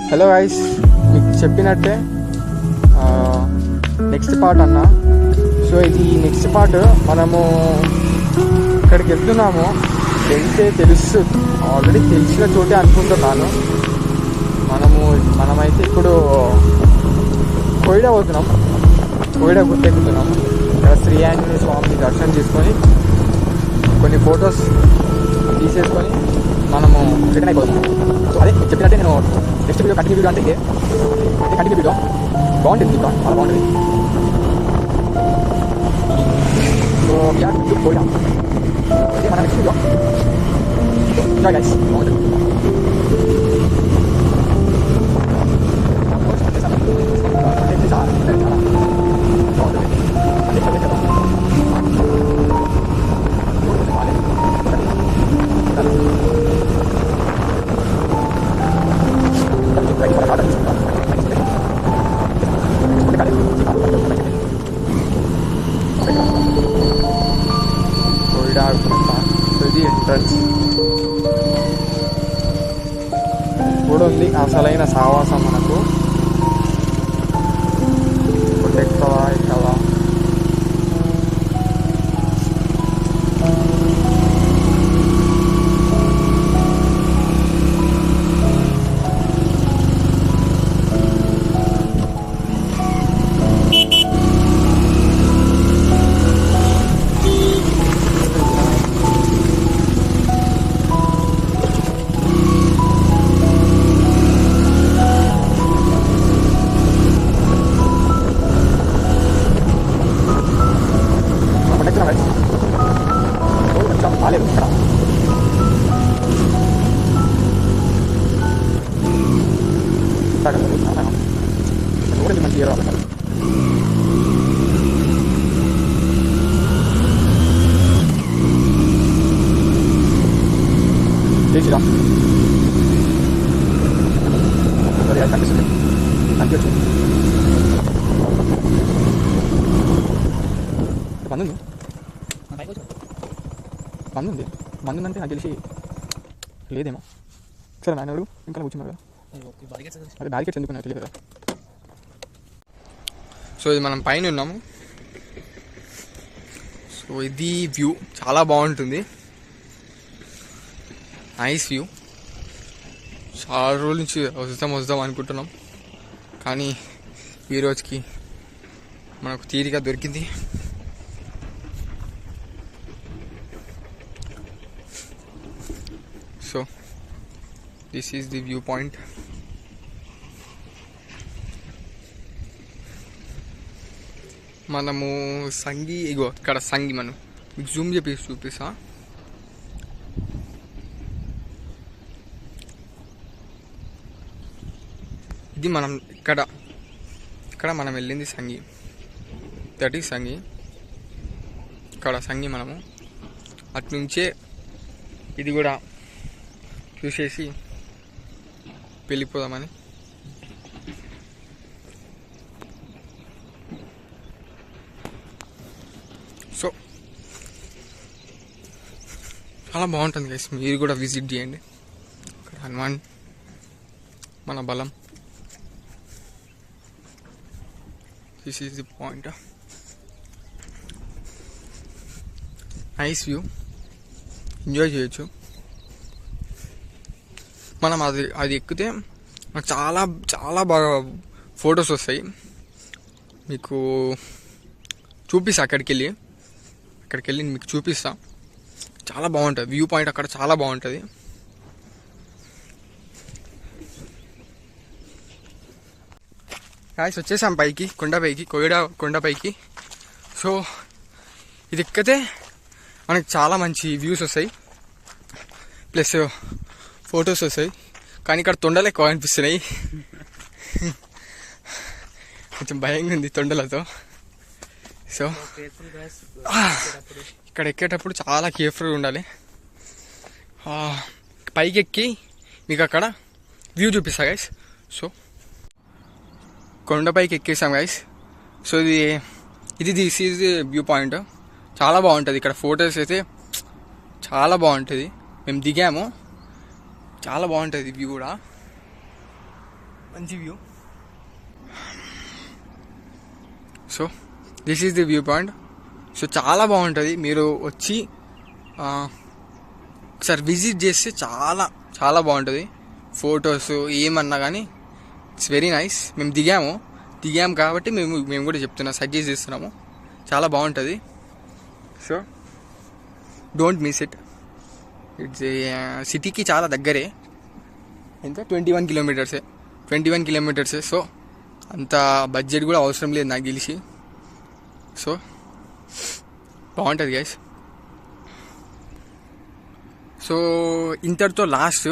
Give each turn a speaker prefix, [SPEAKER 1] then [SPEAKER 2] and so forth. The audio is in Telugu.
[SPEAKER 1] హలో గైస్, మీకు చెప్పినట్టే నెక్స్ట్ పార్ట్ అన్న. సో ఇది నెక్స్ట్ పార్ట్. మనము ఇక్కడికి వెళ్తున్నాము, వెళ్తే ఆల్రెడీ తెలిసిన చోటే అనుకుంటున్నాను. మనమైతే ఇప్పుడు కోయిడా పోతున్నాం, కోయిడా గుర్తెక్కుతున్నాం. ఇక్కడ శ్రీ ఆంజనేయ స్వామిని దర్శనం చేసుకొని కొన్ని ఫొటోస్ తీసేసుకొని మనము రిటర్న్ అయిపోతున్నాం. సో అదే చెప్పినట్టే నేను నెక్స్ట్ వీడియో కంటిన్యూ వీడియో అంటే కంటిన్యూ వీడియో బాగుంటుంది, చాలా బాగుంటుంది. సో కోయిడా ఇది మన నెక్స్ట్ వీడియో. ఎంజాయ్ గైస్, బాగుంటుంది. ఇది ఎంట్రన్స్ కూడా ఉంది. అసలైన సావాసం మనకు ఎక్కువ ఎక్కువ బాగాలేదు ఇక్కడ. రోడ్ మంచి చేసిరా కనిపిస్తుంది, కనిపించు మందు ఉంది. మందు ఉందంటే నాకు తెలిసి లేదేమో. సరే నాన్న అడుగు, ఇంకా కూర్చున్నారు కదా, అదే బ్యారికేడ్స్ ఎందుకు నాకు తెలియదు కదా. సో ఇది మనం పైన ఉన్నాము. సో ఇది వ్యూ చాలా బాగుంటుంది, నైస్ వ్యూ. చాలా రోజుల నుంచి వద్దాం అనుకుంటున్నాం, కానీ ఈరోజుకి మనకు తీరిక దొరికింది. So this is the view point. మనము సంగి, ఇగో ఇక్కడ సంగి, మనం మీకు జూమ్ చూపిస్తా. ఇది మనం ఇక్కడ మనం వెళ్ళింది సంగి, దట్ ఈజ్ సంగి. ఇక్కడ సంగి మనము అట్నుంచే ఇది కూడా చూసేసి వెళ్ళిపోదామని. సో చాలా బాగుంటుంది గైస్, మీరు కూడా విజిట్ చేయండి. ఇక్కడ హనుమాన్ మన బలం. This is the point. Nice view, enjoy చేయొచ్చు. మనం అది ఎక్కితే మనకు చాలా చాలా బాగా ఫొటోస్ వస్తాయి. మీకు చూపిస్తా, అక్కడికి వెళ్ళి మీకు చూపిస్తా. చాలా బాగుంటుంది వ్యూ పాయింట్, అక్కడ చాలా బాగుంటుంది. గాయ్స్ వచ్చేసాం పైకి, కోయిడా కొండపైకి. సో ఇది ఎక్కితే మనకి చాలా మంచి వ్యూస్ వస్తాయి, ప్లస్ ఫొటోస్ వస్తాయి. కానీ ఇక్కడ తొండలు ఎక్కువ అనిపిస్తున్నాయి, కొంచెం భయంగా ఉంది తొండలతో. సో ఇక్కడ ఎక్కేటప్పుడు చాలా కేర్ఫుల్గా ఉండాలి. పైకి ఎక్కి మీకు అక్కడ వ్యూ చూపిస్తా గైస్. సో కొండపైకి ఎక్కేసాం గైస్. సో ఇది దిస్ ఈజ్ వ్యూ పాయింట్. చాలా బాగుంటుంది ఇక్కడ, ఫొటోస్ అయితే చాలా బాగుంటుంది. మేము దిగాము, చాలా బాగుంటుంది వ్యూ కూడా. మంచి view. So this is the view point. So చాలా బాగుంటుంది, మీరు వచ్చి ఒకసారి విజిట్ చేస్తే చాలా చాలా బాగుంటుంది. ఫొటోస్ ఏమన్నా కానీ ఇట్స్ వెరీ నైస్. మేము దిగాము కాబట్టి మేము కూడా సజెస్ట్ చేస్తున్నాము, చాలా బాగుంటుంది. So don't miss it. It's సిటీకి చాలా దగ్గరే, ఎంత 21 కిలోమీటర్సే. సో అంత బడ్జెట్ కూడా అవసరం లేదు నాకు తెలిసి. సో బాగుంటుంది గైస్. సో ఇంతటితో లాస్ట్.